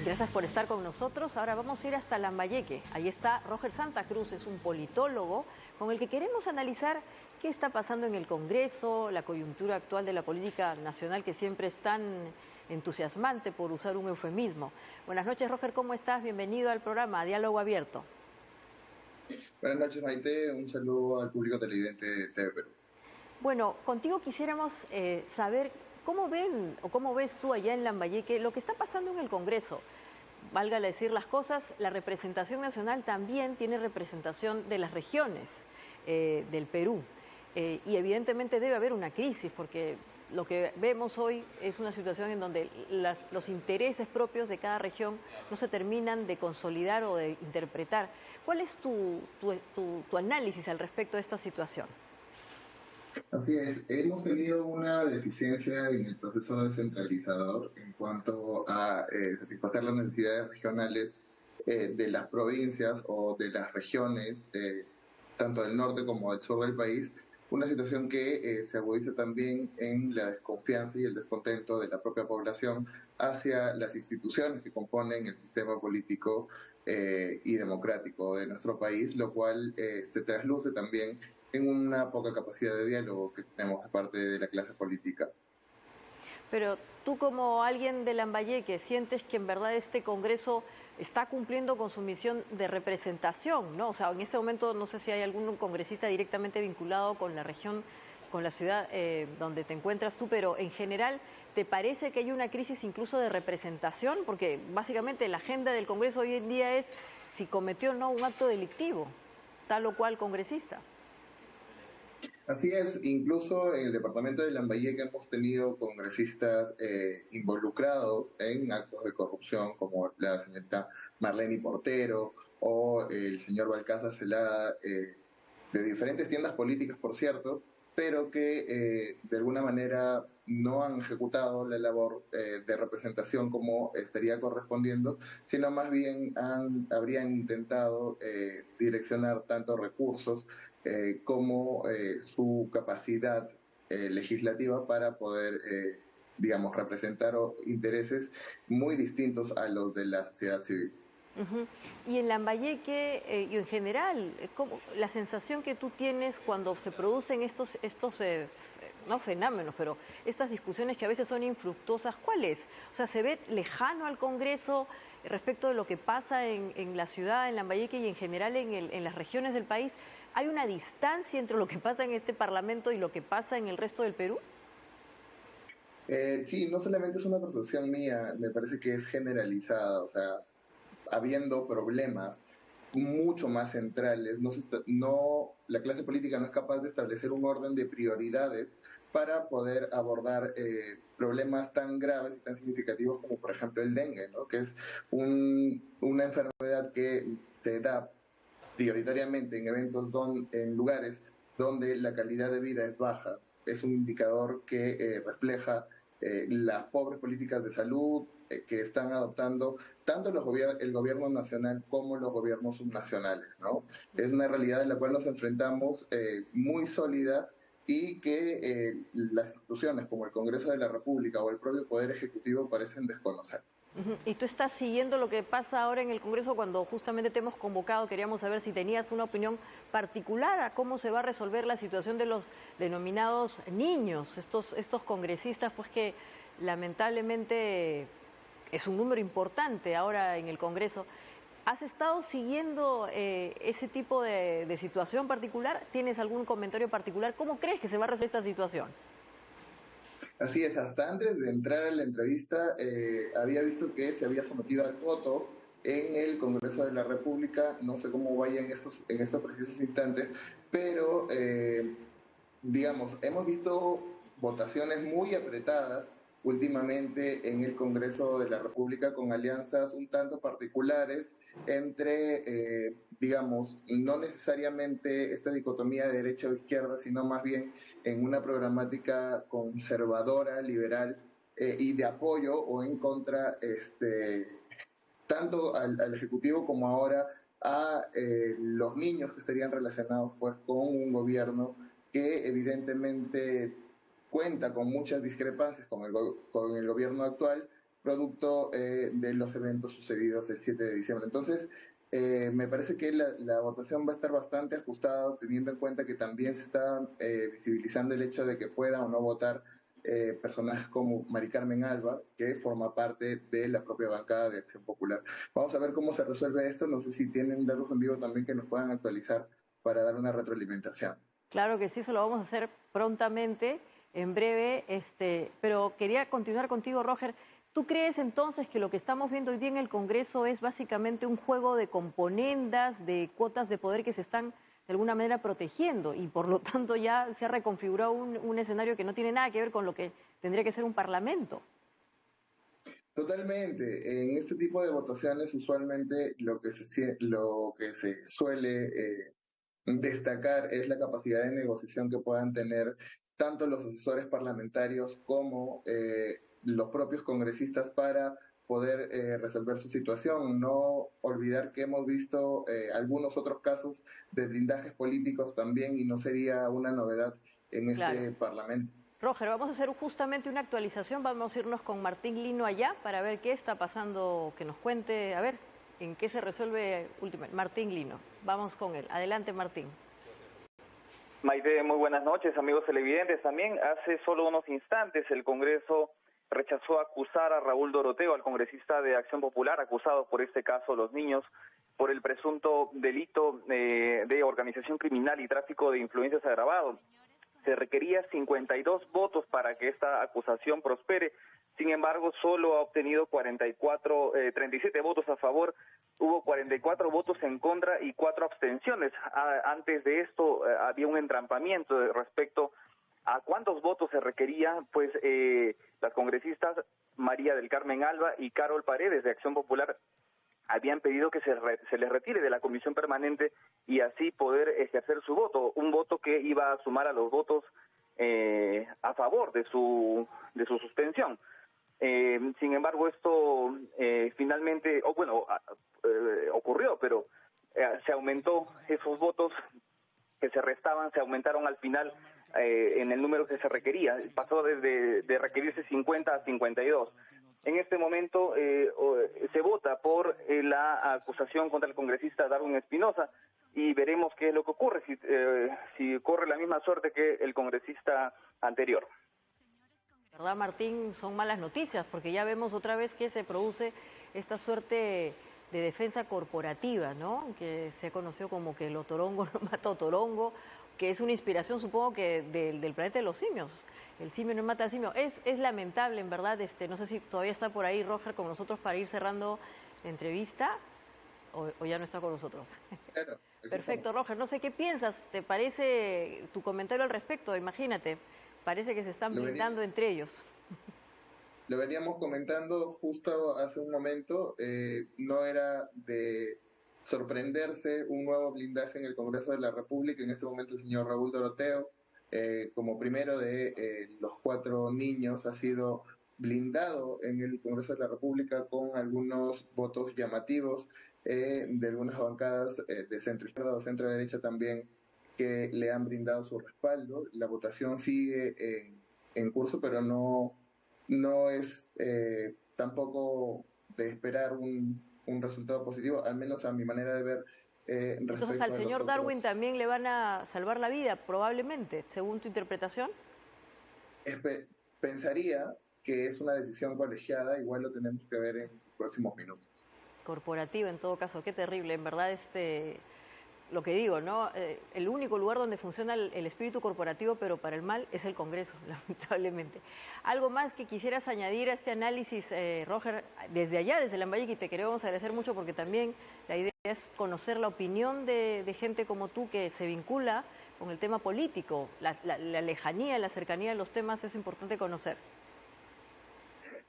Gracias por estar con nosotros. Ahora vamos a ir hasta Lambayeque. Ahí está Roger Santa Cruz, es un politólogo con el que queremos analizar qué está pasando en el Congreso, la coyuntura actual de la política nacional que siempre es tan entusiasmante, por usar un eufemismo. Buenas noches, Roger, ¿cómo estás? Bienvenido al programa Diálogo Abierto. Buenas noches, Maite. Un saludo al público televidente de TV Perú. Bueno, contigo quisiéramos saber cómo ven o cómo ves tú allá en Lambayeque lo que está pasando en el Congreso. Válgale decir las cosas, la representación nacional también tiene representación de las regiones del Perú. Y evidentemente debe haber una crisis, porque lo que vemos hoy es una situación en donde los intereses propios de cada región no se terminan de consolidar o de interpretar. ¿Cuál es tu análisis al respecto de esta situación? Así es, hemos tenido una deficiencia en el proceso descentralizador en cuanto a satisfacer las necesidades regionales de las provincias o de las regiones, tanto del norte como del sur del país, una situación que se agudiza también en la desconfianza y el descontento de la propia población hacia las instituciones que componen el sistema político y democrático de nuestro país, lo cual se trasluce también en una poca capacidad de diálogo que tenemos de parte de la clase política. Pero tú, como alguien de Lambayeque, ¿sientes que en verdad este Congreso está cumpliendo con su misión de representación, ¿no? O sea, en este momento no sé si hay algún congresista directamente vinculado con la región, con la ciudad donde te encuentras tú, pero en general, ¿te parece que hay una crisis incluso de representación? Porque básicamente la agenda del Congreso hoy en día es si cometió o no un acto delictivo, tal o cual congresista. Así es, incluso en el departamento de Lambayeque hemos tenido congresistas involucrados en actos de corrupción, como la señorita Marlene Portero o el señor Balcázar Celada, de diferentes tiendas políticas, por cierto, pero que de alguna manera no han ejecutado la labor de representación como estaría correspondiendo, sino más bien habrían intentado direccionar tanto recursos como su capacidad legislativa para poder, digamos, representar intereses muy distintos a los de la sociedad civil. Ujú. Y en Lambayeque y en general, la sensación que tú tienes cuando se producen no fenómenos, pero estas discusiones que a veces son infructuosas, ¿cuál es? O sea, ¿se ve lejano al Congreso respecto de lo que pasa en la ciudad, en Lambayeque y en general en las regiones del país? ¿Hay una distancia entre lo que pasa en este Parlamento y lo que pasa en el resto del Perú? Sí, no solamente es una percepción mía, me parece que es generalizada, o sea, habiendo problemas mucho más centrales, la clase política no es capaz de establecer un orden de prioridades para poder abordar problemas tan graves y tan significativos como por ejemplo el dengue, ¿no? Que es una enfermedad que se da prioritariamente en en lugares donde la calidad de vida es baja. Es un indicador que refleja las pobres políticas de salud que están adoptando tanto el gobierno nacional como los gobiernos subnacionales, ¿no? Es una realidad en la cual nos enfrentamos muy sólida y que las instituciones como el Congreso de la República o el propio Poder Ejecutivo parecen desconocer. Ujú. Y tú estás siguiendo lo que pasa ahora en el Congreso cuando justamente te hemos convocado. Queríamos saber si tenías una opinión particular a cómo se va a resolver la situación de los denominados niños, estos congresistas, pues que lamentablemente es un número importante ahora en el Congreso. ¿Has estado siguiendo ese tipo de situación particular? ¿Tienes algún comentario particular? ¿Cómo crees que se va a resolver esta situación? Así es, hasta antes de entrar a la entrevista había visto que se había sometido al voto en el Congreso de la República, no sé cómo vaya en estos precisos instantes, pero digamos, hemos visto votaciones muy apretadas últimamente en el Congreso de la República con alianzas un tanto particulares entre, digamos, no necesariamente esta dicotomía de derecha o izquierda, sino más bien en una programática conservadora, liberal y de apoyo o en contra, tanto al Ejecutivo como ahora a los niños que estarían relacionados pues con un gobierno que evidentemente cuenta con muchas discrepancias con con el gobierno actual, producto de los eventos sucedidos el 7 de diciembre. Entonces, me parece que la votación va a estar bastante ajustada, teniendo en cuenta que también se está visibilizando el hecho de que pueda o no votar personajes como Mari Carmen Alba, que forma parte de la propia bancada de Acción Popular. Vamos a ver cómo se resuelve esto. No sé si tienen datos en vivo también que nos puedan actualizar para dar una retroalimentación. Claro que sí, eso lo vamos a hacer prontamente, en breve, pero quería continuar contigo, Roger. ¿Tú crees entonces que lo que estamos viendo hoy día en el Congreso es básicamente un juego de componendas, de cuotas de poder que se están de alguna manera protegiendo y por lo tanto ya se ha reconfigurado un escenario que no tiene nada que ver con lo que tendría que ser un parlamento? Totalmente. En este tipo de votaciones usualmente lo que se suele destacar es la capacidad de negociación que puedan tener tanto los asesores parlamentarios como los propios congresistas para poder resolver su situación. No olvidar que hemos visto algunos otros casos de blindajes políticos también y no sería una novedad en Claro. este Parlamento. Roger, vamos a hacer justamente una actualización, vamos a irnos con Martín Lino allá para ver qué está pasando, que nos cuente, a ver, en qué se resuelve últimamente. Martín Lino, vamos con él. Adelante, Martín. Maite, muy buenas noches, amigos televidentes. También hace solo unos instantes el Congreso rechazó acusar a Raúl Doroteo, al congresista de Acción Popular, acusado por este caso Los Niños, por el presunto delito de organización criminal y tráfico de influencias agravado. Se requería 52 votos para que esta acusación prospere. Sin embargo, solo ha obtenido 37 votos a favor, hubo 44 votos en contra y 4 abstenciones. Antes de esto había un entrampamiento respecto a cuántos votos se requería, pues las congresistas María del Carmen Alba y Carol Paredes de Acción Popular habían pedido que se les retire de la comisión permanente y así poder ejercer su voto, un voto que iba a sumar a los votos a favor de su suspensión. Sin embargo, esto finalmente, ocurrió, pero se aumentó esos votos que se restaban, se aumentaron al final en el número que se requería, pasó de requerirse 50 a 52. En este momento se vota por la acusación contra el congresista Darwin Espinosa y veremos qué es lo que ocurre, si corre la misma suerte que el congresista anterior. ¿Verdad, Martín? Son malas noticias porque ya vemos otra vez que se produce esta suerte de defensa corporativa, ¿no? Que se ha conocido como que el otorongo no mata otorongo, que es una inspiración, supongo que del planeta de los simios. El simio no mata al simio. Es lamentable, en verdad. No sé si todavía está por ahí Roger con nosotros para ir cerrando la entrevista o ya no está con nosotros. Claro, Perfecto, Roger. No sé qué piensas. ¿Te parece tu comentario al respecto? Imagínate, parece que se están blindando entre ellos. Lo veníamos comentando justo hace un momento, no era de sorprenderse un nuevo blindaje en el Congreso de la República, en este momento el señor Raúl Doroteo, como primero de los 4 niños, ha sido blindado en el Congreso de la República con algunos votos llamativos de algunas bancadas de centro izquierda o centro derecha también que le han brindado su respaldo. La votación sigue en curso, pero no es tampoco de esperar un resultado positivo, al menos a mi manera de ver. Entonces al Respecto a los señor Darwin otros, también le van a salvar la vida, probablemente, según tu interpretación. pensaría que es una decisión colegiada, igual lo tenemos que ver en los próximos minutos. Corporativa, en todo caso, qué terrible, en verdad, lo que digo, ¿no? El único lugar donde funciona el espíritu corporativo, pero para el mal, es el Congreso, lamentablemente. ¿Algo más que quisieras añadir a este análisis, Roger, desde allá, desde Lambayeque? Y te queremos agradecer mucho porque también la idea es conocer la opinión de gente como tú que se vincula con el tema político. La lejanía, la cercanía de los temas es importante conocer.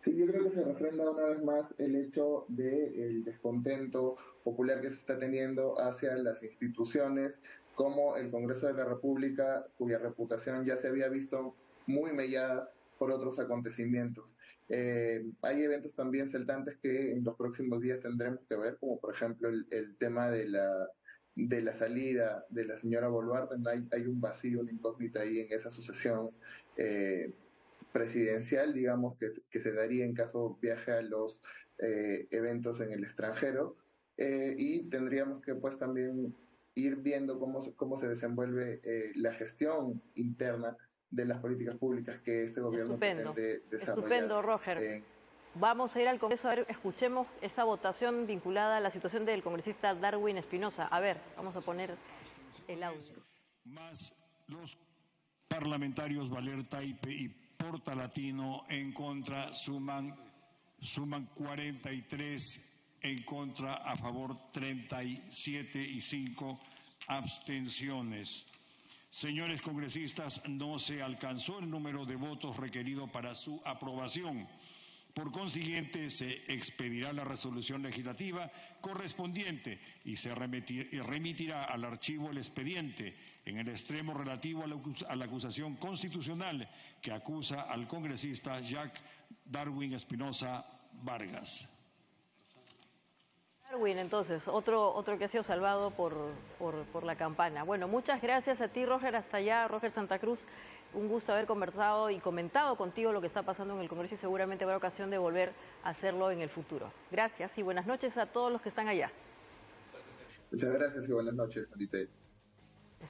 Sí, yo creo que se refrenda una vez más el hecho del descontento popular que se está teniendo hacia las instituciones, como el Congreso de la República, cuya reputación ya se había visto muy mellada por otros acontecimientos. Hay eventos también saltantes que en los próximos días tendremos que ver, como por ejemplo el tema de la salida de la señora Boluarte. Hay un vacío, una incógnita ahí en esa sucesión. presidencial, digamos, que se daría en caso viaje a los eventos en el extranjero. Y tendríamos que pues también ir viendo cómo se desenvuelve la gestión interna de las políticas públicas que este gobierno Estupendo, pretende desarrollar. estupendo, Roger. Vamos a ir al Congreso, a ver, escuchemos esa votación vinculada a la situación del congresista Darwin Espinosa. A ver, vamos a poner el audio. Más los parlamentarios Valer Taipe y Porta Latino en contra suman 43, en contra a favor 37 y 5 abstenciones. Señores congresistas, no se alcanzó el número de votos requerido para su aprobación. Por consiguiente, se expedirá la resolución legislativa correspondiente y se remitirá al archivo el expediente en el extremo relativo a la acusación constitucional que acusa al congresista Jack Darwin Espinosa Vargas. Darwin, entonces, otro que ha sido salvado por la campana. Bueno, muchas gracias a ti, Roger, hasta allá, Roger Santa Cruz. Un gusto haber conversado y comentado contigo lo que está pasando en el Congreso y seguramente habrá ocasión de volver a hacerlo en el futuro. Gracias y buenas noches a todos los que están allá. Muchas gracias y buenas noches, Marité.